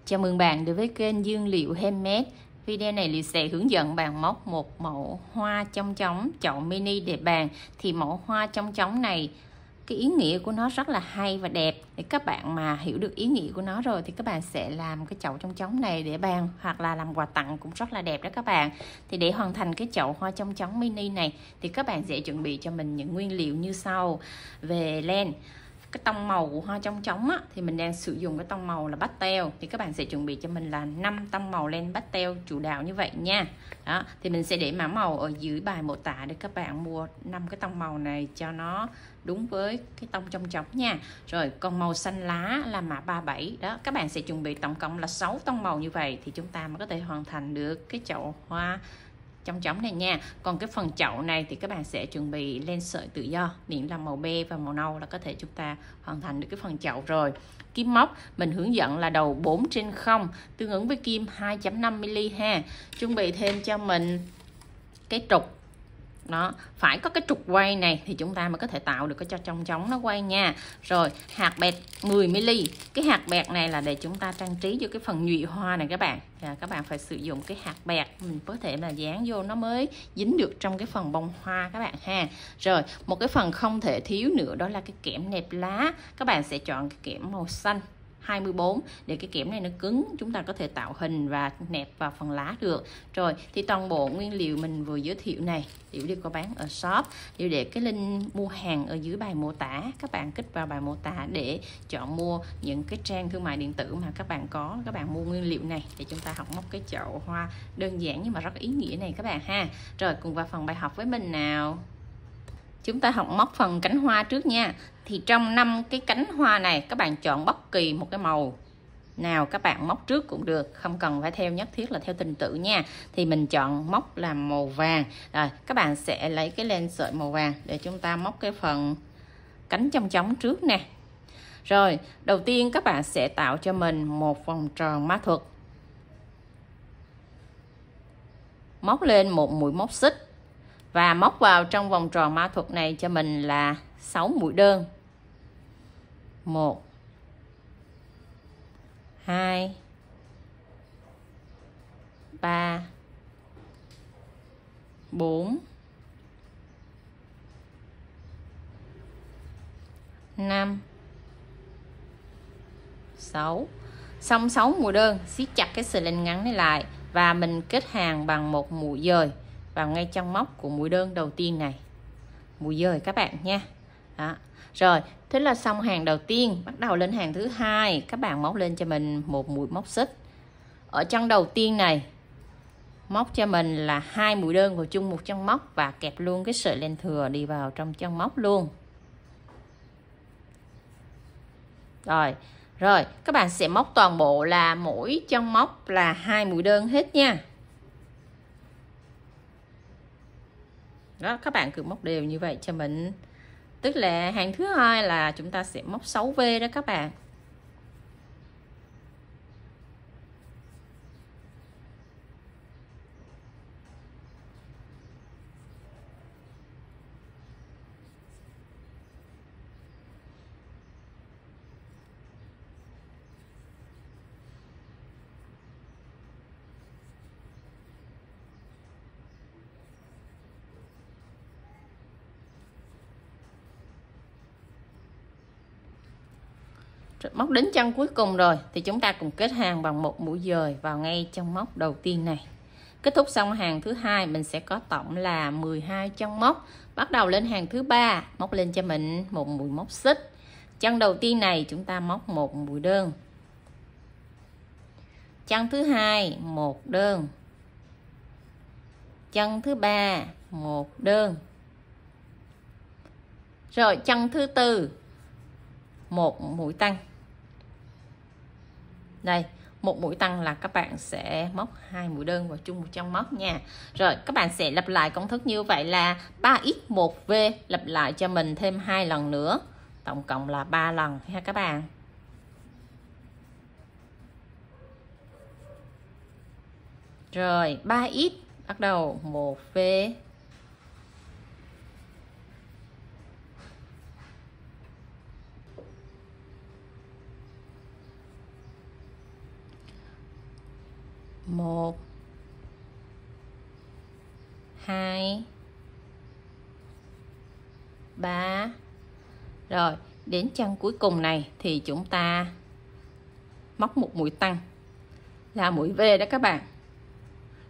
Chào mừng bạn đến với kênh Dương Liệu Handmade. Video này Liệu sẽ hướng dẫn bạn móc một mẫu hoa chong chóng chậu mini để bàn. Thì mẫu hoa chong chóng này, cái ý nghĩa của nó rất là hay và đẹp. Để các bạn mà hiểu được ý nghĩa của nó rồi thì các bạn sẽ làm cái chậu chong chóng này để bàn hoặc là làm quà tặng cũng rất là đẹp đó các bạn. Thì để hoàn thành cái chậu hoa chong chóng mini này thì các bạn sẽ chuẩn bị cho mình những nguyên liệu như sau. Về len, cái tông màu của hoa chong chóng á, thì mình đang sử dụng cái tông màu là pastel, thì các bạn sẽ chuẩn bị cho mình là 5 tông màu len pastel chủ đạo như vậy nha. Đó, thì mình sẽ để mã màu ở dưới bài mô tả để các bạn mua 5 cái tông màu này cho nó đúng với cái tông chong chóng nha. Rồi còn màu xanh lá là mã 37 đó, các bạn sẽ chuẩn bị tổng cộng là 6 tông màu như vậy thì chúng ta mới có thể hoàn thành được cái chậu hoa chong chóng này nha. Còn cái phần chậu này thì các bạn sẽ chuẩn bị len sợi tự do, miễn là màu be và màu nâu là có thể chúng ta hoàn thành được cái phần chậu rồi. Kim móc mình hướng dẫn là đầu 4/0 tương ứng với kim 2.5mm ha. Chuẩn bị thêm cho mình cái trục. Đó, phải có cái trục quay này thì chúng ta mới có thể tạo được cái cho chong chóng nó quay nha. Rồi hạt bẹt 10mm. Cái hạt bẹt này là để chúng ta trang trí cho cái phần nhụy hoa này các bạn. Các bạn phải sử dụng cái hạt bẹt, mình có thể là dán vô nó mới dính được trong cái phần bông hoa các bạn ha. Rồi một cái phần không thể thiếu nữa đó là cái kẽm nẹp lá. Các bạn sẽ chọn cái kẽm màu xanh 24 để cái kẽm này nó cứng, chúng ta có thể tạo hình và nẹp vào phần lá được. Rồi thì toàn bộ nguyên liệu mình vừa giới thiệu này đều có bán ở shop, đều để cái link mua hàng ở dưới bài mô tả. Các bạn kích vào bài mô tả để chọn mua những cái trang thương mại điện tử mà các bạn có, các bạn mua nguyên liệu này để chúng ta học móc cái chậu hoa đơn giản nhưng mà rất ý nghĩa này các bạn ha. Rồi cùng vào phần bài học với mình nào. Chúng ta học móc phần cánh hoa trước nha. Thì trong 5 cái cánh hoa này các bạn chọn bất kỳ một cái màu nào các bạn móc trước cũng được, không cần phải theo nhất thiết là theo trình tự nha. Thì mình chọn móc làm màu vàng. Rồi các bạn sẽ lấy cái len sợi màu vàng để chúng ta móc cái phần cánh chong chóng trước nè. Rồi đầu tiên các bạn sẽ tạo cho mình một vòng tròn mã thuật, móc lên một mũi móc xích và móc vào trong vòng tròn mã thuật này cho mình là 6 mũi đơn. 1 2 3 4 5 6. Xong 6 mũi đơn, siết chặt cái sợi len ngắn này lại và mình kết hàng bằng một mũi dời vào ngay trong móc của mũi đơn đầu tiên này. Mũi dời các bạn nha. Đó. Rồi, thế là xong hàng đầu tiên, bắt đầu lên hàng thứ hai, các bạn móc lên cho mình một mũi móc xích. Ở chân đầu tiên này móc cho mình là 2 mũi đơn vào chung một chân móc và kẹp luôn cái sợi len thừa đi vào trong chân móc luôn. Rồi, các bạn sẽ móc toàn bộ là mỗi chân móc là 2 mũi đơn hết nha. Đó, các bạn cứ móc đều như vậy cho mình. Tức là hàng thứ hai là chúng ta sẽ móc 6V đó các bạn. Móc đến chân cuối cùng rồi thì chúng ta cùng kết hàng bằng một mũi dời vào ngay trong móc đầu tiên này. Kết thúc xong hàng thứ hai mình sẽ có tổng là 12 chân móc. Bắt đầu lên hàng thứ ba, móc lên cho mình một mũi móc xích. Chân đầu tiên này chúng ta móc một mũi đơn. Chân thứ hai một đơn. Chân thứ ba một đơn. Rồi chân thứ tư một mũi tăng. Đây, một mũi tăng là các bạn sẽ móc 2 mũi đơn vào chung một chân móc nha. Rồi các bạn sẽ lặp lại công thức như vậy là 3x1v, lặp lại cho mình thêm 2 lần nữa, tổng cộng là 3 lần ha các bạn. Rồi 3x bắt đầu 1v, 1 2 3. Rồi đến chân cuối cùng này thì chúng ta móc một mũi tăng là mũi V đó các bạn.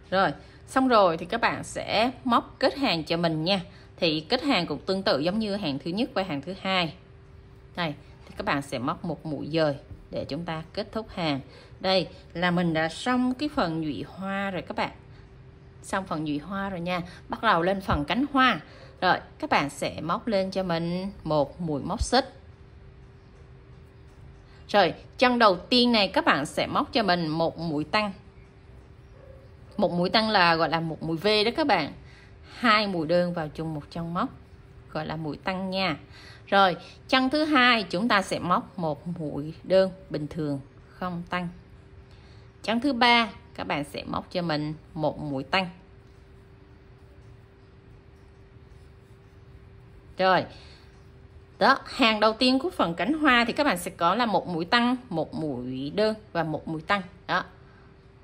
Rồi xong rồi thì các bạn sẽ móc kết hàng cho mình nha. Thì kết hàng cũng tương tự giống như hàng thứ nhất và hàng thứ hai. Đây thì các bạn sẽ móc một mũi dời để chúng ta kết thúc hàng. Đây là mình đã xong cái phần nhụy hoa rồi các bạn. Xong phần nhụy hoa rồi nha. Bắt đầu lên phần cánh hoa. Rồi các bạn sẽ móc lên cho mình một mũi móc xích. Rồi chân đầu tiên này các bạn sẽ móc cho mình một mũi tăng. Một mũi tăng là gọi là một mũi V đó các bạn. 2 mũi đơn vào chung một chân móc gọi là mũi tăng nha. Rồi chân thứ hai chúng ta sẽ móc một mũi đơn bình thường không tăng. Chân thứ ba các bạn sẽ móc cho mình một mũi tăng. Rồi đó, hàng đầu tiên của phần cánh hoa thì các bạn sẽ có là một mũi tăng, một mũi đơn và một mũi tăng. Đó.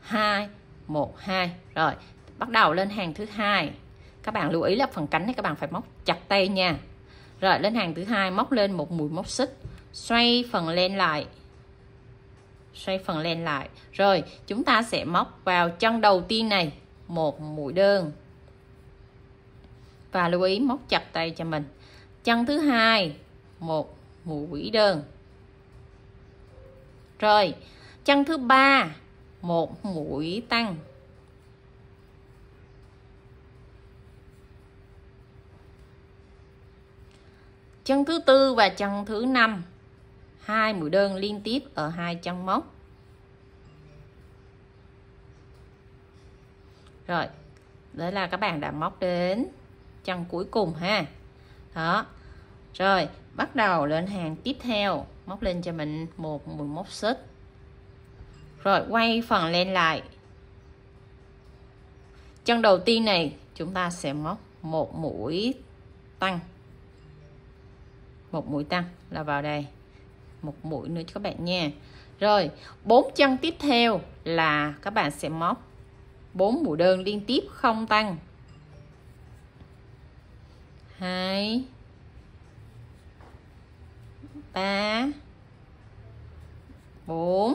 2 1 2. Rồi, bắt đầu lên hàng thứ hai. Các bạn lưu ý là phần cánh này các bạn phải móc chặt tay nha. Rồi lên hàng thứ hai móc lên một mũi móc xích, xoay phần len lại. Xoay phần len lại. Rồi, chúng ta sẽ móc vào chân đầu tiên này một mũi đơn. Và lưu ý móc chặt tay cho mình. Chân thứ hai một mũi đơn. Rồi chân thứ ba một mũi tăng. Chân thứ tư và chân thứ năm 2 mũi đơn liên tiếp ở hai chân móc. Rồi đấy là các bạn đã móc đến chân cuối cùng ha. Đó. Rồi bắt đầu lên hàng tiếp theo, móc lên cho mình một mũi móc xích. Rồi quay phần len lại. Chân đầu tiên này chúng ta sẽ móc một mũi tăng. Một mũi tăng là vào đây. Một mũi nữa cho các bạn nha. Rồi 4 chân tiếp theo là các bạn sẽ móc 4 mũi đơn liên tiếp không tăng. 2 3 4.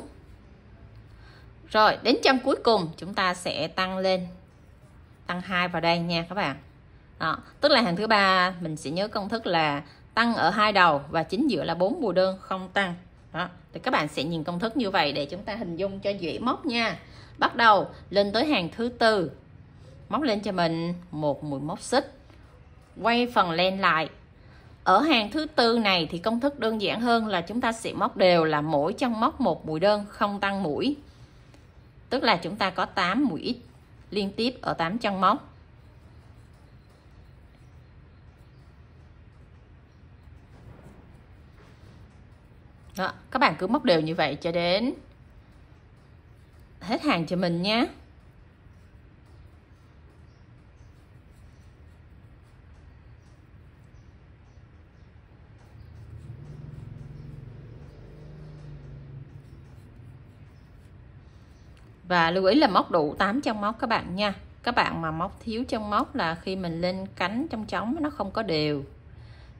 Rồi đến chân cuối cùng chúng ta sẽ tăng lên, tăng 2 vào đây nha các bạn. Đó, tức là hàng thứ ba mình sẽ nhớ công thức là tăng ở hai đầu và chính giữa là 4 mũi đơn không tăng. Đó, thì các bạn sẽ nhìn công thức như vậy để chúng ta hình dung cho dễ móc nha. Bắt đầu lên tới hàng thứ tư, móc lên cho mình một mũi móc xích, quay phần len lại. Ở hàng thứ tư này thì công thức đơn giản hơn là chúng ta sẽ móc đều là mỗi chân móc một mũi đơn không tăng mũi. Tức là chúng ta có 8 mũi ít liên tiếp ở 8 chân móc. Đó, các bạn cứ móc đều như vậy cho đến hết hàng cho mình nhé. Và lưu ý là móc đủ 8 chân móc các bạn nha. Các bạn mà móc thiếu chân móc là khi mình lên cánh trong trống nó không có đều.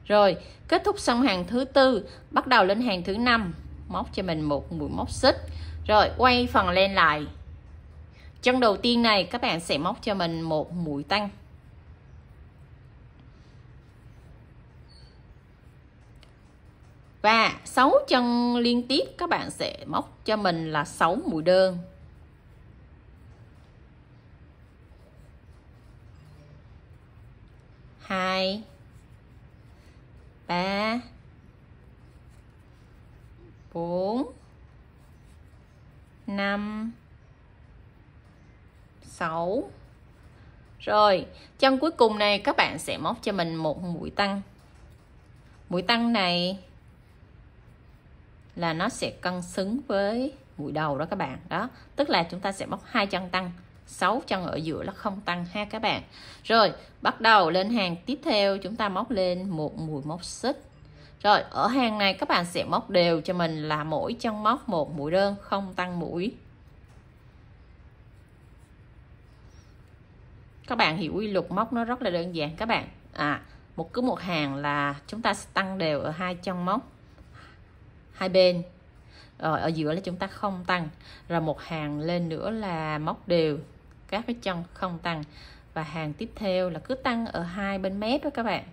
Rồi kết thúc xong hàng thứ tư, bắt đầu lên hàng thứ năm, móc cho mình một mũi móc xích. Rồi quay phần len lại. Chân đầu tiên này các bạn sẽ móc cho mình một mũi tăng. Và 6 chân liên tiếp các bạn sẽ móc cho mình là 6 mũi đơn. 2 3 4 5 6. Rồi chân cuối cùng này các bạn sẽ móc cho mình một mũi tăng. Mũi tăng này là nó sẽ cân xứng với mũi đầu đó các bạn. Đó, tức là chúng ta sẽ móc 2 chân tăng, 6 chân ở giữa là không tăng ha các bạn. Rồi bắt đầu lên hàng tiếp theo, chúng ta móc lên một mũi móc xích. Rồi ở hàng này các bạn sẽ móc đều cho mình là mỗi chân móc một mũi đơn không tăng mũi. Các bạn hiểu quy luật móc nó rất là đơn giản các bạn. Một hàng là chúng ta sẽ tăng đều ở hai chân móc hai bên, rồi ở giữa là chúng ta không tăng, rồi một hàng lên nữa là móc đều các cái chân không tăng, và hàng tiếp theo là cứ tăng ở hai bên mép đó các bạn.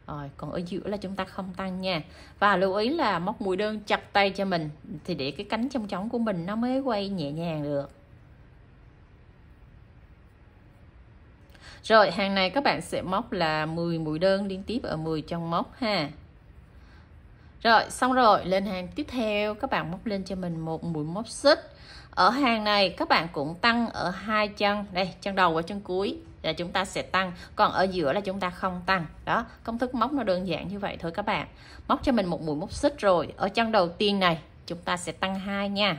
Rồi còn ở giữa là chúng ta không tăng nha. Và lưu ý là móc mũi đơn chặt tay cho mình thì để cái cánh trong trống của mình nó mới quay nhẹ nhàng được. Rồi hàng này các bạn sẽ móc là 10 mũi đơn liên tiếp ở 10 chân móc ha. Rồi xong rồi, lên hàng tiếp theo các bạn móc lên cho mình một mũi móc xích. Ở hàng này các bạn cũng tăng ở hai chân, đây chân đầu và chân cuối là chúng ta sẽ tăng, còn ở giữa là chúng ta không tăng. Đó, công thức móc nó đơn giản như vậy thôi các bạn. Móc cho mình một mũi móc xích, rồi ở chân đầu tiên này chúng ta sẽ tăng 2 nha.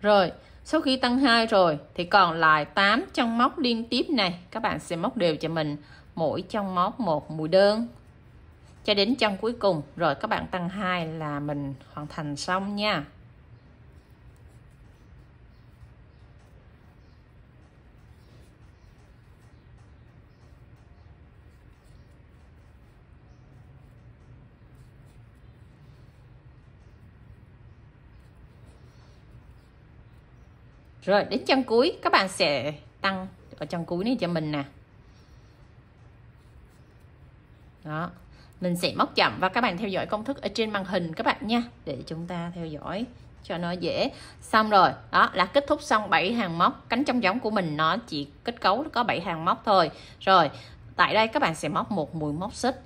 Rồi sau khi tăng 2 rồi thì còn lại 8 chân móc liên tiếp này, các bạn sẽ móc đều cho mình mỗi chân móc một mũi đơn cho đến chân cuối cùng, rồi các bạn tăng 2 là mình hoàn thành xong nha. Rồi đến chân cuối các bạn sẽ tăng ở chân cuối này cho mình nè. Đó, mình sẽ móc chậm và các bạn theo dõi công thức ở trên màn hình các bạn nha, để chúng ta theo dõi cho nó dễ. Xong rồi, đó là kết thúc xong 7 hàng móc. Cánh trong trống của mình nó chỉ kết cấu có 7 hàng móc thôi. Rồi tại đây các bạn sẽ móc một mũi móc xích,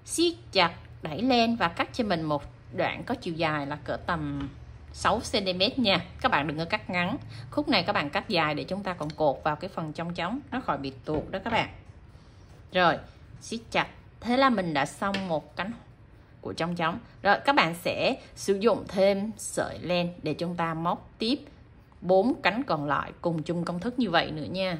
siết chặt đẩy lên và cắt cho mình một đoạn có chiều dài là cỡ tầm 6 cm nha. Các bạn đừng có cắt ngắn, khúc này các bạn cắt dài để chúng ta còn cột vào cái phần trong trống nó khỏi bị tuột đó các bạn. Rồi siết chặt, thế là mình đã xong một cánh của trong trống. Rồi các bạn sẽ sử dụng thêm sợi len để chúng ta móc tiếp 4 cánh còn lại cùng chung công thức như vậy nữa nha.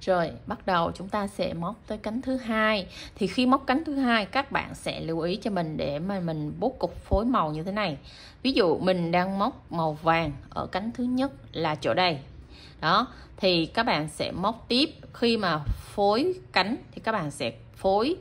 Rồi bắt đầu chúng ta sẽ móc tới cánh thứ hai. Thì khi móc cánh thứ hai các bạn sẽ lưu ý cho mình để mà mình bố cục phối màu như thế này. Ví dụ mình đang móc màu vàng ở cánh thứ nhất là chỗ đây. Đó, thì các bạn sẽ móc tiếp, khi mà phối cánh thì các bạn sẽ phối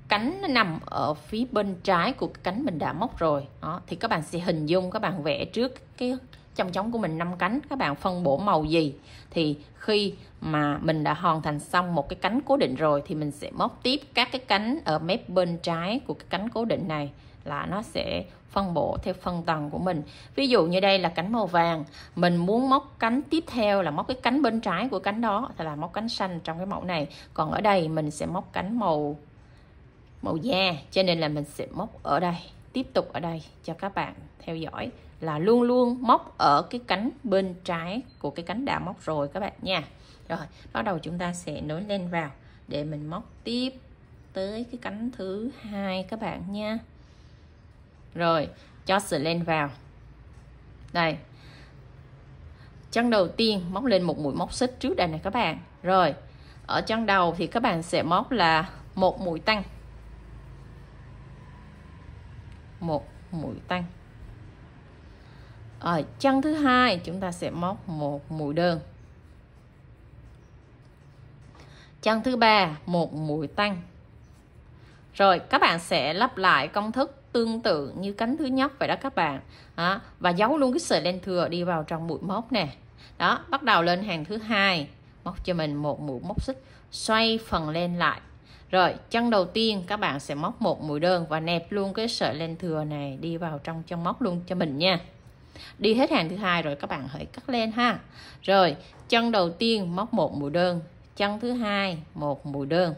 cánh nó nằm ở phía bên trái của cái cánh mình đã móc rồi. Đó, thì các bạn sẽ hình dung, các bạn vẽ trước cái trong trống của mình 5 cánh, các bạn phân bổ màu gì. Thì khi mà mình đã hoàn thành xong một cái cánh cố định rồi thì mình sẽ móc tiếp các cái cánh ở mép bên trái của cái cánh cố định này, là nó sẽ phân bổ theo phân tầng của mình. Ví dụ như đây là cánh màu vàng, mình muốn móc cánh tiếp theo là móc cái cánh bên trái của cánh đó, thì là móc cánh xanh trong cái mẫu này. Còn ở đây mình sẽ móc cánh màu da, cho nên là mình sẽ móc ở đây, tiếp tục ở đây cho các bạn theo dõi là luôn luôn móc ở cái cánh bên trái của cái cánh đã móc rồi các bạn nha. Rồi bắt đầu chúng ta sẽ nối len vào để mình móc tiếp tới cái cánh thứ hai các bạn nha. Rồi cho sợi len vào đây, chân đầu tiên móc lên một mũi móc xích trước đây này các bạn. Rồi ở chân đầu thì các bạn sẽ móc là một mũi tăng, một mũi tăng. Ở chân thứ hai chúng ta sẽ móc một mũi đơn, chân thứ ba một mũi tăng. Rồi các bạn sẽ lặp lại công thức tương tự như cánh thứ nhất vậy đó các bạn. Đó, và giấu luôn cái sợi len thừa đi vào trong mũi móc nè. Đó, bắt đầu lên hàng thứ hai, móc cho mình một mũi móc xích, xoay phần len lại. Rồi chân đầu tiên các bạn sẽ móc một mũi đơn và nẹp luôn cái sợi len thừa này đi vào trong chân móc luôn cho mình nha. Đi hết hàng thứ hai rồi các bạn hãy cắt len ha. Rồi chân đầu tiên móc một mũi đơn, chân thứ hai một mũi đơn,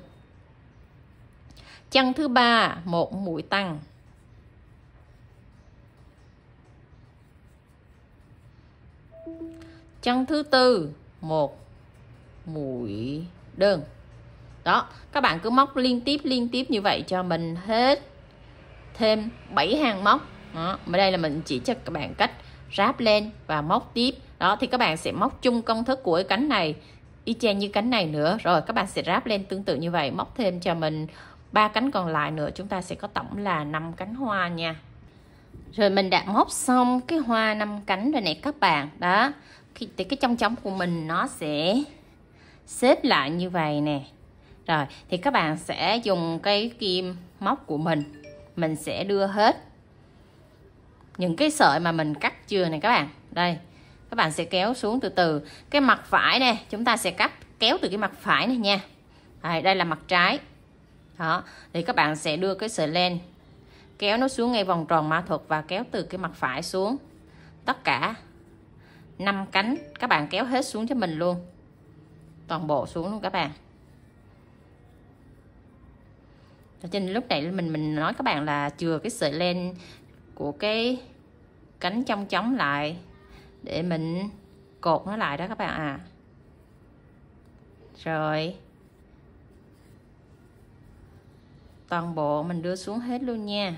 chân thứ ba một mũi tăng, chân thứ tư một mũi đơn. Đó, các bạn cứ móc liên tiếp như vậy cho mình hết thêm 7 hàng móc. Đó, ở đây là mình chỉ cho các bạn cách ráp lên và móc tiếp. Đó, thì các bạn sẽ móc chung công thức của cái cánh này y chang như cánh này nữa. Rồi các bạn sẽ ráp lên tương tự như vậy, móc thêm cho mình 3 cánh còn lại nữa, chúng ta sẽ có tổng là 5 cánh hoa nha. Rồi mình đã móc xong cái hoa 5 cánh rồi này các bạn. Đó, thì cái trong trống của mình nó sẽ xếp lại như vậy nè. Rồi thì các bạn sẽ dùng cái kim móc của mình sẽ đưa hết những cái sợi mà mình cắt chưa này các bạn. Đây, các bạn sẽ kéo xuống từ từ. Cái mặt phải nè, chúng ta sẽ kéo từ cái mặt phải này nha. Đây là mặt trái. Đó, thì các bạn sẽ đưa cái sợi len kéo nó xuống ngay vòng tròn ma thuật và kéo từ cái mặt phải xuống. Tất cả 5 cánh các bạn kéo hết xuống cho mình luôn. Toàn bộ xuống luôn các bạn. Ở trên lúc này mình nói các bạn là chừa cái sợi len của cái cánh trong trống lại để mình cột nó lại đó các bạn à. Rồi toàn bộ mình đưa xuống hết luôn nha.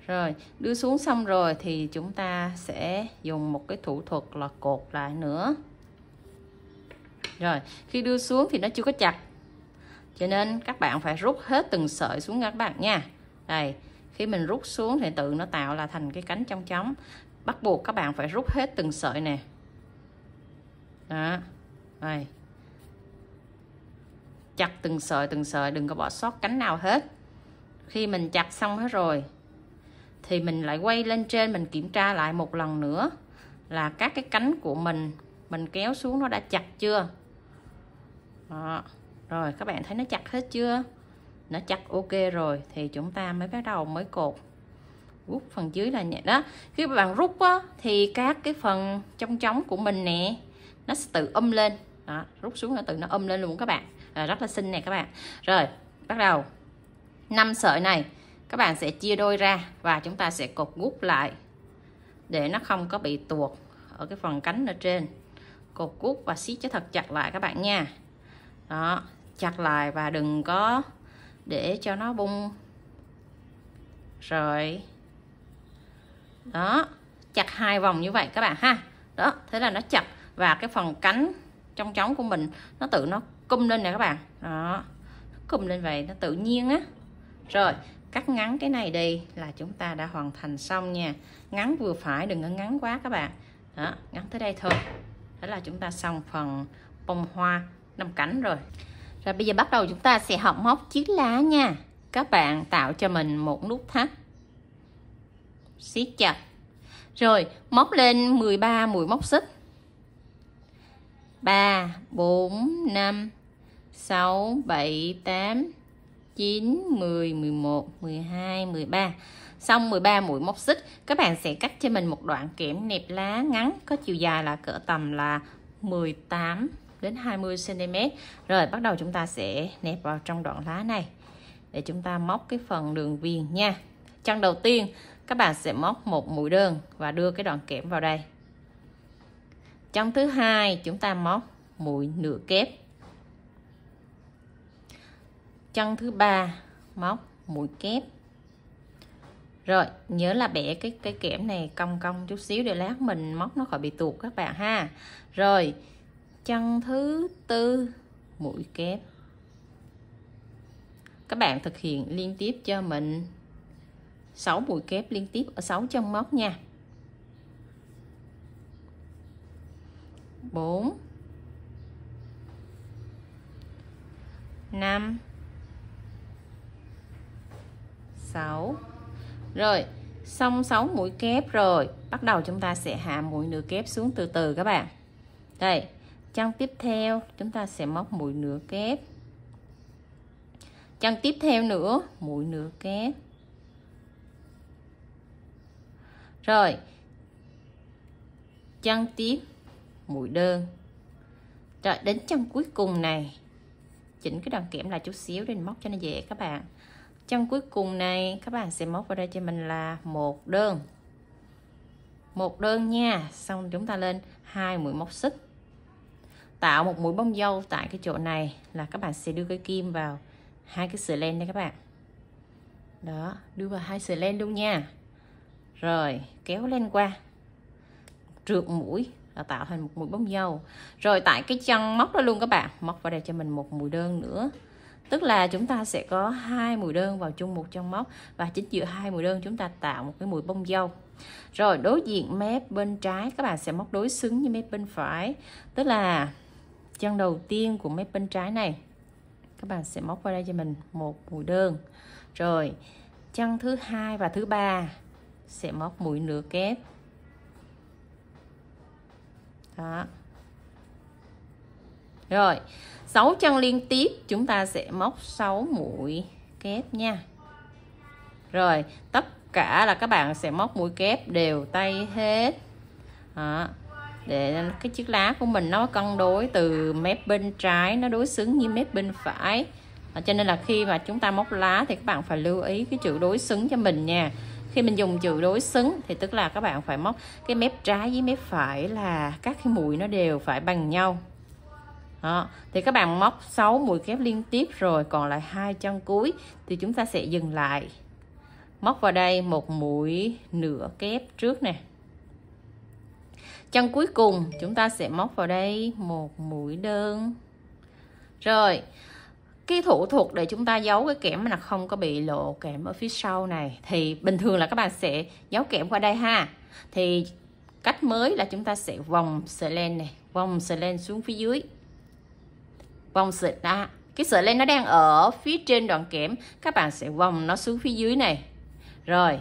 Rồi đưa xuống xong rồi thì chúng ta sẽ dùng một cái thủ thuật là cột lại nữa. Rồi khi đưa xuống thì nó chưa có chặt, cho nên các bạn phải rút hết từng sợi xuống các bạn nha. Đây, khi mình rút xuống thì tự nó tạo là thành cái cánh trong trống. Bắt buộc các bạn phải rút hết từng sợi nè. Đó. Đây. Chặt từng sợi, đừng có bỏ sót cánh nào hết. Khi mình chặt xong hết rồi thì mình lại quay lên trên, mình kiểm tra lại một lần nữa là các cái cánh của mình kéo xuống nó đã chặt chưa. Đó. Rồi các bạn thấy nó chặt hết chưa? Nó chặt ok rồi thì chúng ta mới bắt đầu mới cột. Rút phần dưới là nhẹ đó. Khi các bạn rút á, thì các cái phần trong trống của mình nè nó sẽ tự lên. Đó, rút xuống nó tự nó lên luôn các bạn. Rất là xinh nè các bạn. Rồi bắt đầu 5 sợi này các bạn sẽ chia đôi ra và chúng ta sẽ cột gút lại để nó không có bị tuột ở cái phần cánh ở trên. Cột gút và siết cho thật chặt lại các bạn nha. Đó, chặt lại và đừng có để cho nó bung. Rồi đó, chặt 2 vòng như vậy các bạn ha. Đó, thế là nó chặt và cái phần cánh trong trống của mình nó tự nó cung lên nè các bạn. Đó, cung lên vậy nó tự nhiên á. Rồi cắt ngắn cái này đi là chúng ta đã hoàn thành xong nha. Ngắn vừa phải, đừng có ngắn quá các bạn. Đó, ngắn tới đây thôi. Thế là chúng ta xong phần bông hoa 5 cánh rồi. Rồi bây giờ bắt đầu chúng ta sẽ học móc chiếc lá nha. Các bạn tạo cho mình một nút thắt, siết chặt. Rồi móc lên 13 mũi móc xích. 3, 4, 5, 6, 7, 8, 9, 10, 11, 12, 13. Xong 13 mũi móc xích, các bạn sẽ cắt cho mình một đoạn kẽm nẹp lá ngắn có chiều dài là cỡ tầm là 18 đến 20 cm. Rồi bắt đầu chúng ta sẽ nẹp vào trong đoạn lá này để chúng ta móc cái phần đường viền nha. Chân đầu tiên các bạn sẽ móc một mũi đơn và đưa cái đoạn kẽm vào đây. Chân thứ hai chúng ta móc mũi nửa kép. Chân thứ ba móc mũi kép. Rồi nhớ là bẻ cái kẽm này cong cong chút xíu để lát mình móc nó khỏi bị tuột các bạn ha. Rồi chân thứ tư mũi kép. Các bạn thực hiện liên tiếp cho mình 6 mũi kép liên tiếp ở 6 chân móc nha. 4, 5, 6. Rồi xong 6 mũi kép rồi, bắt đầu chúng ta sẽ hạ mũi nửa kép xuống từ từ các bạn. Đây, chân tiếp theo chúng ta sẽ móc mũi nửa kép. Chân tiếp theo nữa mũi nửa kép. Rồi chân tiếp mũi đơn. Rồi đến chân cuối cùng này, chỉnh cái đoạn kẽm lại chút xíu để móc cho nó dễ các bạn. Chân cuối cùng này các bạn sẽ móc vào đây cho mình là một đơn. Một đơn nha. Xong chúng ta lên 2 mũi móc xích. Tạo một mũi bông dâu tại cái chỗ này là các bạn sẽ đưa cái kim vào 2 cái sợi len đây các bạn. Đó, đưa vào 2 sợi len luôn nha. Rồi kéo lên qua, trượt mũi là tạo thành một mũi bông dâu. Rồi tại cái chân móc đó luôn các bạn, móc vào đây cho mình một mũi đơn nữa. Tức là chúng ta sẽ có 2 mũi đơn vào chung một chân móc, và chính giữa 2 mũi đơn chúng ta tạo một cái mũi bông dâu. Rồi đối diện mép bên trái các bạn sẽ móc đối xứng với mép bên phải, tức là chân đầu tiên của mép bên trái này các bạn sẽ móc vào đây cho mình một mũi đơn. Rồi chân thứ hai và thứ ba sẽ móc mũi nửa kép. Đó. Rồi 6 chân liên tiếp chúng ta sẽ móc 6 mũi kép nha. Rồi tất cả là các bạn sẽ móc mũi kép đều tay hết. Đó. Để cái chiếc lá của mình nó cân đối từ mép bên trái nó đối xứng với mép bên phải. Cho nên là khi mà chúng ta móc lá thì các bạn phải lưu ý cái chữ đối xứng cho mình nha. Khi mình dùng chữ đối xứng thì tức là các bạn phải móc cái mép trái với mép phải là các cái mũi nó đều phải bằng nhau. Đó. Thì các bạn móc 6 mũi kép liên tiếp rồi, còn lại 2 chân cuối thì chúng ta sẽ dừng lại. Móc vào đây một mũi nửa kép trước nè. Chân cuối cùng chúng ta sẽ móc vào đây một mũi đơn. Rồi cái thủ thuật để chúng ta giấu cái kẽm là không có bị lộ kẽm ở phía sau này, thì bình thường là các bạn sẽ giấu kẽm qua đây ha. Thì cách mới là chúng ta sẽ vòng sợi len này, vòng sợi len xuống phía dưới. Vòng sợi ra, cái sợi len nó đang ở phía trên đoạn kẽm, các bạn sẽ vòng nó xuống phía dưới này. Rồi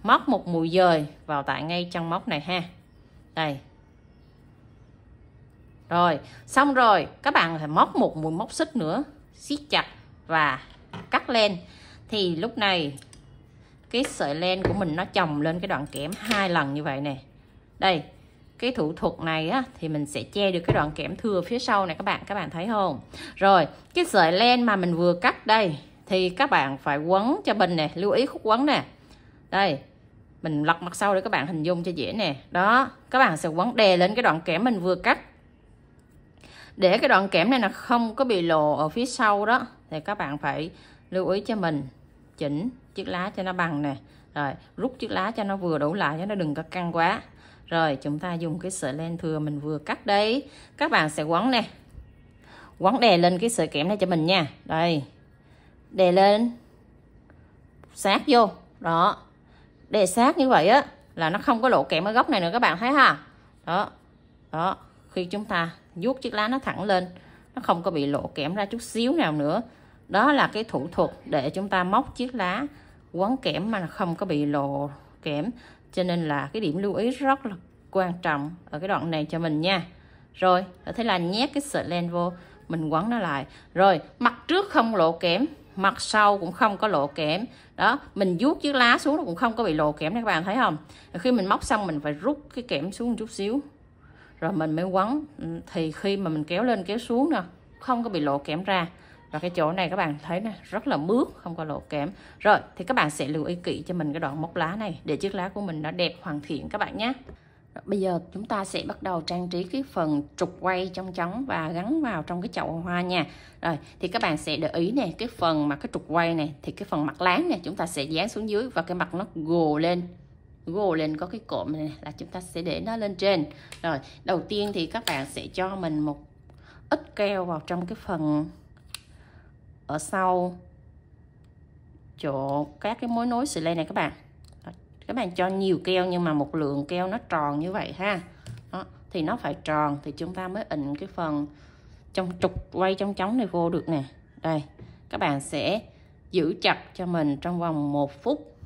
móc một mũi dời vào tại ngay chân móc này ha. Đây. Rồi xong rồi các bạn phải móc một mũi móc xích nữa, siết chặt và cắt len. Thì lúc này cái sợi len của mình nó chồng lên cái đoạn kẽm 2 lần như vậy nè. Đây, cái thủ thuật này á thì mình sẽ che được cái đoạn kẽm thừa phía sau này các bạn thấy không? Rồi cái sợi len mà mình vừa cắt đây thì các bạn phải quấn cho mình nè, lưu ý khúc quấn nè. Đây, mình lật mặt sau để các bạn hình dung cho dễ nè. Đó, các bạn sẽ quấn đè lên cái đoạn kẽm mình vừa cắt. Để cái đoạn kẽm này là không có bị lộ ở phía sau đó, thì các bạn phải lưu ý cho mình chỉnh chiếc lá cho nó bằng nè. Rồi rút chiếc lá cho nó vừa đủ lại, cho nó đừng có căng quá. Rồi chúng ta dùng cái sợi len thừa mình vừa cắt đấy, các bạn sẽ quấn nè, quấn đè lên cái sợi kẽm này cho mình nha. Đây, đè lên sát vô. Đó, đè sát như vậy á là nó không có lộ kẽm ở góc này nữa, các bạn thấy ha. Đó, đó, khi chúng ta vuốt chiếc lá nó thẳng lên, nó không có bị lộ kẽm ra chút xíu nào nữa. Đó là cái thủ thuật để chúng ta móc chiếc lá quấn kẽm mà không có bị lộ kẽm. Cho nên là cái điểm lưu ý rất là quan trọng ở cái đoạn này cho mình nha. Rồi thế là nhét cái sợi len vô, mình quấn nó lại. Rồi mặt trước không lộ kẽm, mặt sau cũng không có lộ kẽm. Đó, mình vuốt chiếc lá xuống nó cũng không có bị lộ kẽm, các bạn thấy không? Khi mình móc xong mình phải rút cái kẽm xuống một chút xíu, rồi mình mới quấn. Thì khi mà mình kéo lên kéo xuống nè, không có bị lộ kẽm ra. Và cái chỗ này các bạn thấy nè, rất là mướt, không có lộ kẽm. Rồi thì các bạn sẽ lưu ý kỹ cho mình cái đoạn móc lá này để chiếc lá của mình nó đẹp hoàn thiện các bạn nhé. Bây giờ chúng ta sẽ bắt đầu trang trí cái phần trục quay trong trống và gắn vào trong cái chậu hoa nha. Rồi thì các bạn sẽ để ý nè, cái phần mà cái trục quay này thì cái phần mặt láng này chúng ta sẽ dán xuống dưới và cái mặt nó gồ lên có cái cộm này là chúng ta sẽ để nó lên trên. Rồi đầu tiên thì các bạn sẽ cho mình một ít keo vào trong cái phần ở sau chỗ các cái mối nối sợi len này các bạn. Các bạn cho nhiều keo nhưng mà một lượng keo nó tròn như vậy ha. Đó, thì nó phải tròn thì chúng ta mới ịnh cái phần trong trục quay trong trống này vô được nè. Đây, các bạn sẽ giữ chặt cho mình trong vòng 1 phút.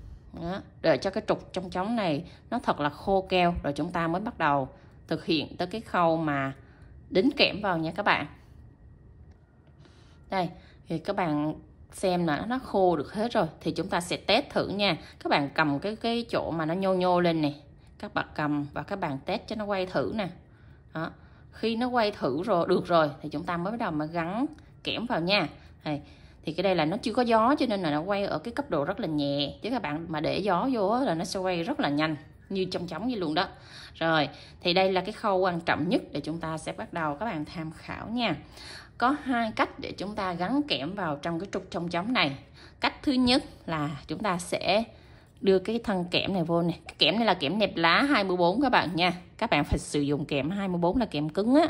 Đó, để cho cái trục trong trống này nó thật là khô keo, rồi chúng ta mới bắt đầu thực hiện tới cái khâu mà đính kẽm vào nha các bạn. Đây, thì các bạn xem là nó khô được hết rồi thì chúng ta sẽ test thử nha. Các bạn cầm cái chỗ mà nó nhô nhô lên nè, các bạn cầm và các bạn test cho nó quay thử nè. Đó, khi nó quay thử rồi được rồi thì chúng ta mới bắt đầu mà gắn kẽm vào nha. Đây, thì cái đây là nó chưa có gió cho nên là nó quay ở cái cấp độ rất là nhẹ, chứ các bạn mà để gió vô là nó sẽ quay rất là nhanh như trong trống như luôn đó. Rồi thì đây là cái khâu quan trọng nhất để chúng ta sẽ bắt đầu, các bạn tham khảo nha. Có 2 cách để chúng ta gắn kẽm vào trong cái trục trong trống này. Cách thứ nhất là chúng ta sẽ đưa cái thân kẽm này vô này. Cái kẽm này là kẽm nẹp lá 24 các bạn nha. Các bạn phải sử dụng kẽm 24 là kẽm cứng á.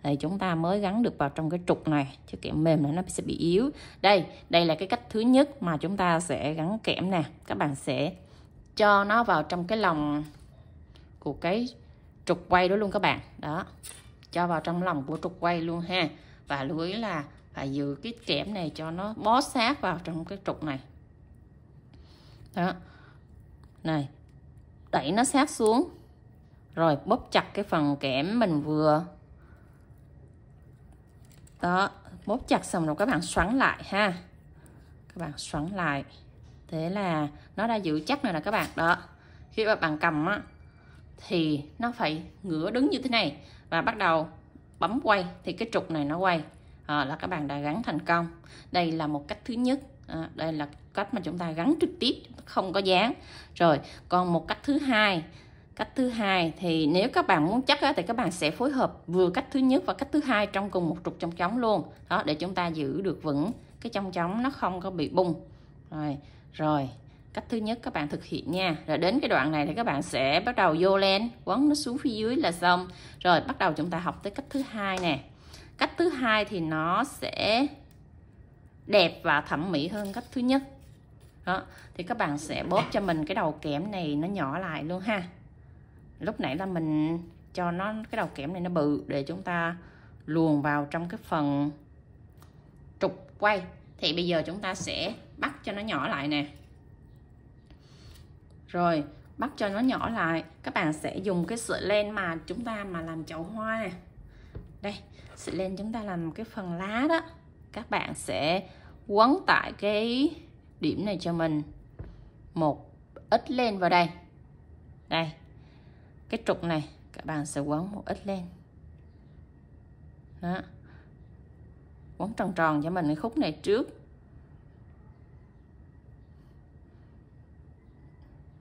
thì chúng ta mới gắn được vào trong cái trục này, chứ kẽm mềm này nó sẽ bị yếu. Đây là cái cách thứ nhất mà chúng ta sẽ gắn kẽm nè. Các bạn sẽ cho nó vào trong cái lòng của cái trục quay đó luôn các bạn. Đó, cho vào trong lòng của trục quay luôn ha. Và lưu ý là phải giữ cái kẽm này cho nó bó sát vào trong cái trục này. Đó, này, đẩy nó sát xuống, rồi bóp chặt cái phần kẽm mình vừa. Đó, bóp chặt xong rồi các bạn xoắn lại ha. Các bạn xoắn lại. Thế là nó đã giữ chắc rồi nè các bạn. Đó, khi mà bạn cầm á thì nó phải ngửa đứng như thế này và bắt đầu bấm quay thì cái trục này nó quay. Là các bạn đã gắn thành công. Đây là một cách thứ nhất. Đây là cách mà chúng ta gắn trực tiếp, không có dán. Rồi, còn một cách thứ hai. Cách thứ hai thì nếu các bạn muốn chắc thì các bạn sẽ phối hợp vừa cách thứ nhất và cách thứ hai trong cùng một trục chong chóng luôn. Đó, để chúng ta giữ được vững cái chong chóng nó không có bị bung. Rồi, cách thứ nhất các bạn thực hiện nha. Rồi đến cái đoạn này thì các bạn sẽ bắt đầu vô len, quấn nó xuống phía dưới là xong. Rồi bắt đầu chúng ta học tới cách thứ hai nè. Cách thứ hai thì nó sẽ đẹp và thẩm mỹ hơn cách thứ nhất. Đó, thì các bạn sẽ bóp cho mình cái đầu kẽm này nó nhỏ lại luôn ha. Lúc nãy là mình cho nó cái đầu kẽm này nó bự để chúng ta luồn vào trong cái phần trục quay. Thì bây giờ chúng ta sẽ bắt cho nó nhỏ lại nè. Rồi bắt cho nó nhỏ lại, các bạn sẽ dùng cái sợi len mà chúng ta mà làm chậu hoa nè. Đây, sợi len chúng ta làm cái phần lá đó. Các bạn sẽ quấn tại cái điểm này cho mình một ít len vào đây. Đây, cái trục này các bạn sẽ quấn một ít len. Đó, quấn tròn tròn cho mình cái khúc này trước.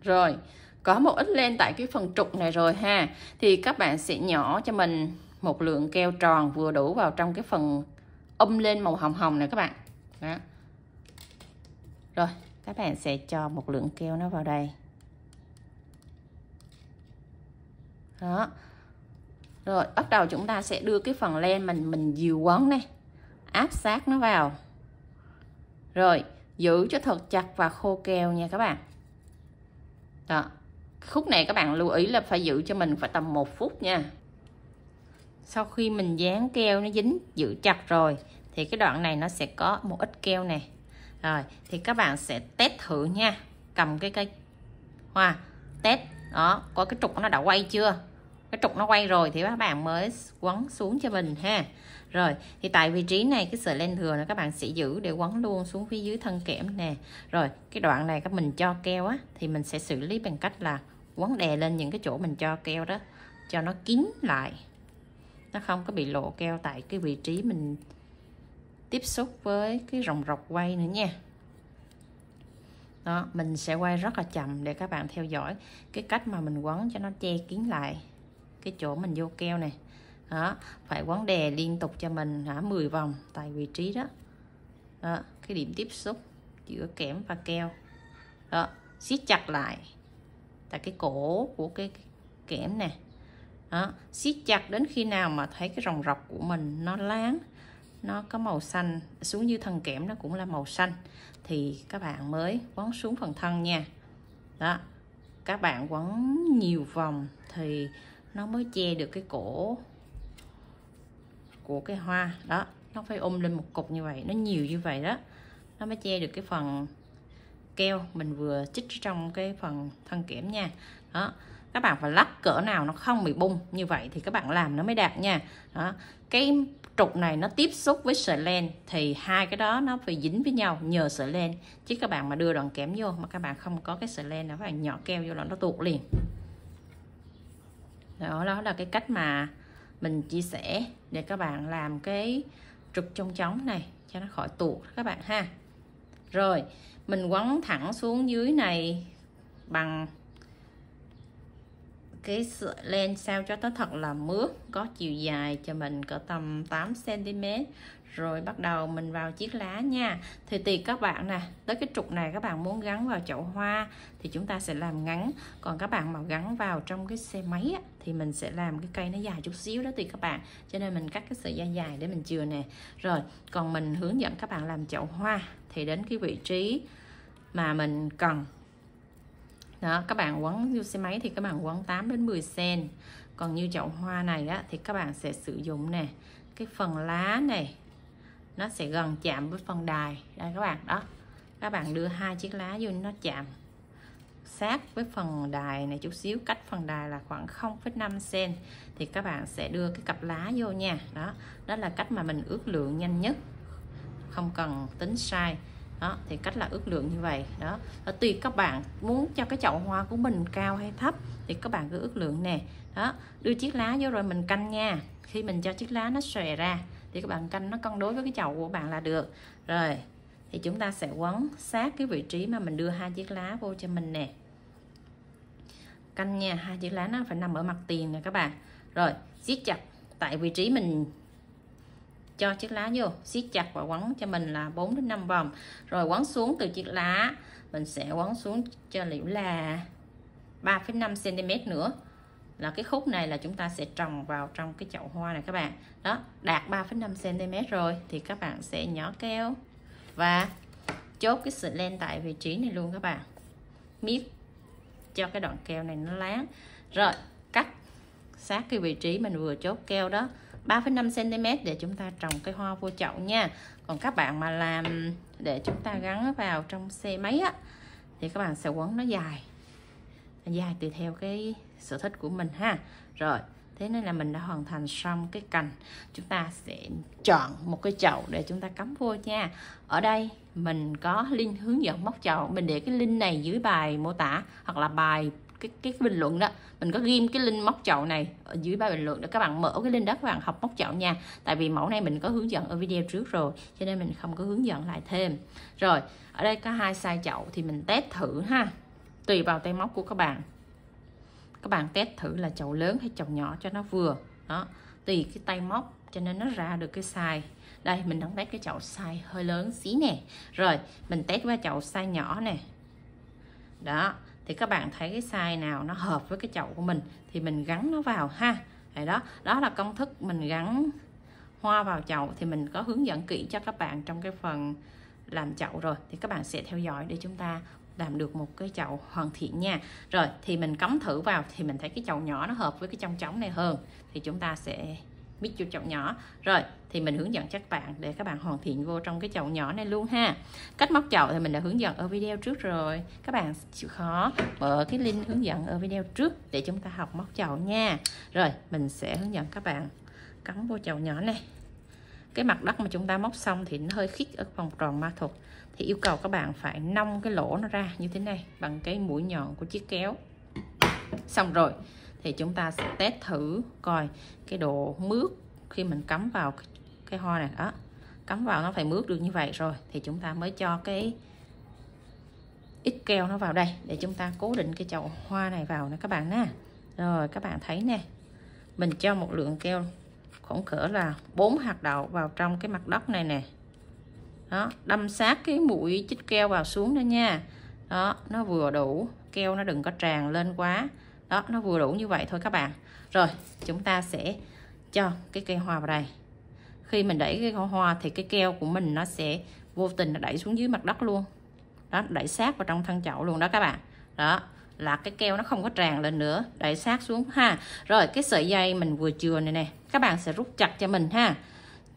Rồi, có một ít len tại cái phần trục này rồi ha. Thì các bạn sẽ nhỏ cho mình một lượng keo tròn vừa đủ vào trong cái phần lên màu hồng hồng này các bạn. Đó. Rồi, các bạn sẽ cho một lượng keo nó vào đây. Đó. Rồi, bắt đầu chúng ta sẽ đưa cái phần len mình dìu quấn này, áp sát nó vào. Rồi, giữ cho thật chặt và khô keo nha các bạn. Đó. Khúc này các bạn lưu ý là phải giữ cho mình phải tầm 1 phút nha. Sau khi mình dán keo nó dính giữ chặt rồi thì cái đoạn này nó sẽ có một ít keo này. Rồi thì các bạn sẽ test thử nha. Cầm cái cây hoa test. Đó, có cái trục nó đã quay chưa? Cái trục nó quay rồi thì các bạn mới quấn xuống cho mình ha. Rồi thì tại vị trí này cái sợi len thừa này các bạn sẽ giữ để quấn luôn xuống phía dưới thân kẽm nè. Rồi cái đoạn này các mình cho keo á thì mình sẽ xử lý bằng cách là quấn đè lên những cái chỗ mình cho keo đó cho nó kín lại, nó không có bị lộ keo tại cái vị trí mình tiếp xúc với cái ròng rọc quay nữa nha. Đó, mình sẽ quay rất là chậm để các bạn theo dõi cái cách mà mình quấn cho nó che kín lại cái chỗ mình vô keo này. Đó, phải quấn đè liên tục cho mình 10 vòng tại vị trí đó. Đó, cái điểm tiếp xúc giữa kẽm và keo. Đó, siết chặt lại tại cái cổ của cái kẽm nè. Đó, siết chặt đến khi nào mà thấy cái ròng rọc của mình nó láng, nó có màu xanh, xuống dưới thân kẽm nó cũng là màu xanh thì các bạn mới quấn xuống phần thân nha. Đó, các bạn quấn nhiều vòng thì nó mới che được cái cổ của cái hoa. Đó, nó phải lên một cục như vậy, nó nhiều như vậy đó, nó mới che được cái phần keo mình vừa chích trong cái phần thân kẽm nha. Đó, các bạn phải lắc cỡ nào nó không bị bung như vậy thì các bạn làm nó mới đạt nha. Đó, cái trục này nó tiếp xúc với sợi len thì hai cái đó nó phải dính với nhau nhờ sợi len, chứ các bạn mà đưa đoạn kẽm vô mà các bạn không có cái sợi len nào, các bạn nhỏ keo vô là nó tuột liền. Đó là cái cách mà mình chia sẻ để các bạn làm cái trục chong chóng này cho nó khỏi tuột các bạn ha. Rồi mình quấn thẳng xuống dưới này bằng cái sợi len sao cho nó thật là mướt, có chiều dài cho mình cỡ tầm 8 cm. Rồi bắt đầu mình vào chiếc lá nha. Thì tùy các bạn nè, tới cái trục này các bạn muốn gắn vào chậu hoa thì chúng ta sẽ làm ngắn, còn các bạn mà gắn vào trong cái xe máy á, thì mình sẽ làm cái cây nó dài chút xíu đó, tùy các bạn. Cho nên mình cắt cái sợi dây dài để mình chừa nè. Rồi còn mình hướng dẫn các bạn làm chậu hoa thì đến cái vị trí mà mình cần đó, các bạn quấn vô xe máy thì các bạn quấn 8 đến 10 cm. Còn như chậu hoa này á, thì các bạn sẽ sử dụng nè, cái phần lá này nó sẽ gần chạm với phần đài đây các bạn. Đó, các bạn đưa 2 chiếc lá vô, nó chạm sát với phần đài này chút xíu, cách phần đài là khoảng 0,5 cm thì các bạn sẽ đưa cái cặp lá vô nha. Đó, đó là cách mà mình ước lượng nhanh nhất, không cần tính sai. Đó, thì cách là ước lượng như vậy. Đó, tùy các bạn muốn cho cái chậu hoa của mình cao hay thấp thì các bạn cứ ước lượng nè. Đó, đưa chiếc lá vô rồi mình canh nha. Khi mình cho chiếc lá nó xòe ra thì các bạn canh nó cân đối với cái chậu của bạn là được. Rồi thì chúng ta sẽ quấn sát cái vị trí mà mình đưa 2 chiếc lá vô cho mình nè. Canh nha, 2 chiếc lá nó phải nằm ở mặt tiền nè các bạn. Rồi siết chặt tại vị trí mình cho chiếc lá vô, siết chặt và quấn cho mình là 4 đến 5 vòng. Rồi quấn xuống từ chiếc lá mình sẽ quấn xuống cho Liễu là 3,5 cm nữa. Là cái khúc này là chúng ta sẽ trồng vào trong cái chậu hoa này các bạn. Đó, đạt 3,5 cm rồi thì các bạn sẽ nhỏ keo và chốt cái sợi len tại vị trí này luôn các bạn. Miết cho cái đoạn keo này nó láng. Rồi cắt sát cái vị trí mình vừa chốt keo đó, 3,5 cm để chúng ta trồng cái hoa vô chậu nha. Còn các bạn mà làm để chúng ta gắn vào trong xe máy á thì các bạn sẽ quấn nó dài tùy theo cái sở thích của mình ha. Rồi thế nên là mình đã hoàn thành xong cái cành. Chúng ta sẽ chọn một cái chậu để chúng ta cắm vô nha. Ở đây mình có link hướng dẫn móc chậu, mình để cái link này dưới bài mô tả hoặc là bài cái bình luận đó, mình có ghim cái link móc chậu này ở dưới bài bình luận để các bạn mở cái link đó các bạn học móc chậu nha. Tại vì mẫu này mình có hướng dẫn ở video trước rồi cho nên mình không có hướng dẫn lại thêm. Rồi ở đây có 2 size chậu thì mình test thử ha, tùy vào tay móc của các bạn. Các bạn test thử là chậu lớn hay chậu nhỏ cho nó vừa. Đó, tùy cái tay móc cho nên nó ra được cái size. Đây mình đang test cái chậu size hơi lớn xí nè. Rồi mình test qua chậu size nhỏ nè. Đó, thì các bạn thấy cái size nào nó hợp với cái chậu của mình thì mình gắn nó vào ha. Đó, đó là công thức mình gắn hoa vào chậu thì mình có hướng dẫn kỹ cho các bạn trong cái phần làm chậu rồi, thì các bạn sẽ theo dõi để chúng ta làm được một cái chậu hoàn thiện nha. Rồi thì mình cắm thử vào thì mình thấy cái chậu nhỏ nó hợp với cái trong trống này hơn thì chúng ta sẽ mix vô chậu nhỏ. Rồi thì mình hướng dẫn cho các bạn để các bạn hoàn thiện vô trong cái chậu nhỏ này luôn ha. Cách móc chậu thì mình đã hướng dẫn ở video trước rồi, các bạn chịu khó mở cái link hướng dẫn ở video trước để chúng ta học móc chậu nha. Rồi mình sẽ hướng dẫn các bạn cắm vô chậu nhỏ này. Cái mặt đất mà chúng ta móc xong thì nó hơi khít ở vòng tròn ma thuật thì yêu cầu các bạn phải nong cái lỗ nó ra như thế này bằng cái mũi nhọn của chiếc kéo. Xong rồi thì chúng ta sẽ test thử coi cái độ mướt khi mình cắm vào cái hoa này. Đó, cắm vào nó phải mướt được như vậy rồi thì chúng ta mới cho cái ít keo nó vào đây để chúng ta cố định cái chậu hoa này vào nè các bạn nè. Rồi các bạn thấy nè, mình cho một lượng keo khoảng cỡ là 4 hạt đậu vào trong cái mặt đất này nè. Đó, đâm sát cái mũi chích keo vào xuống đó nha. Đó, nó vừa đủ, keo nó đừng có tràn lên quá. Đó, nó vừa đủ như vậy thôi các bạn. Rồi chúng ta sẽ cho cái cây hoa vào đây. Khi mình đẩy cái hoa thì cái keo của mình nó sẽ vô tình nó đẩy xuống dưới mặt đất luôn. Đó, đẩy sát vào trong thân chậu luôn đó các bạn. Đó, là cái keo nó không có tràn lên nữa, đẩy sát xuống ha. Rồi cái sợi dây mình vừa chừa này nè, các bạn sẽ rút chặt cho mình ha,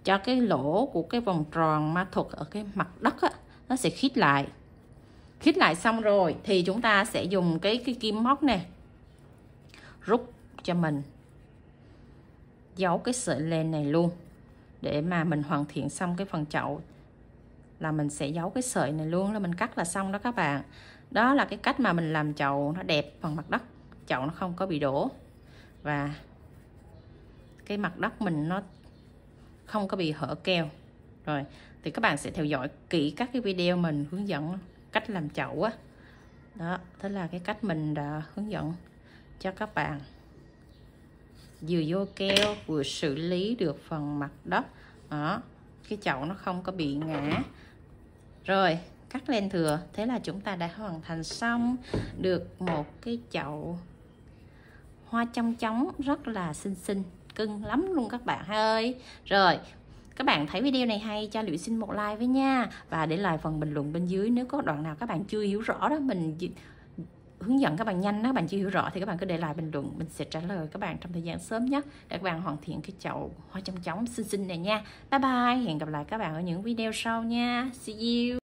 cho cái lỗ của cái vòng tròn ma thuật ở cái mặt đất á, nó sẽ khít lại. Khít lại xong rồi thì chúng ta sẽ dùng cái kim móc nè, rút cho mình giấu cái sợi len này luôn. Để mà mình hoàn thiện xong cái phần chậu là mình sẽ giấu cái sợi này luôn, là mình cắt là xong đó các bạn. Đó là cái cách mà mình làm chậu nó đẹp bằng mặt đất, chậu nó không có bị đổ và cái mặt đất mình nó không có bị hở keo. Rồi thì các bạn sẽ theo dõi kỹ các cái video mình hướng dẫn cách làm chậu á. Đó, thế là cái cách mình đã hướng dẫn cho các bạn. vừa vô keo vừa xử lý được phần mặt đất. Đó, cái chậu nó không có bị ngã. Rồi cắt len thừa. Thế là chúng ta đã hoàn thành xong được một cái chậu hoa chong chóng rất là xinh xinh, cưng lắm luôn các bạn ơi. Rồi các bạn thấy video này hay cho Liễu xin một like với nha, và để lại phần bình luận bên dưới nếu có đoạn nào các bạn chưa hiểu rõ đó, mình hướng dẫn các bạn nhanh đó, các bạn chưa hiểu rõ thì các bạn cứ để lại bình luận, mình sẽ trả lời các bạn trong thời gian sớm nhất để các bạn hoàn thiện cái chậu hoa chong chóng xinh xinh này nha. Bye bye, hẹn gặp lại các bạn ở những video sau nha. See you.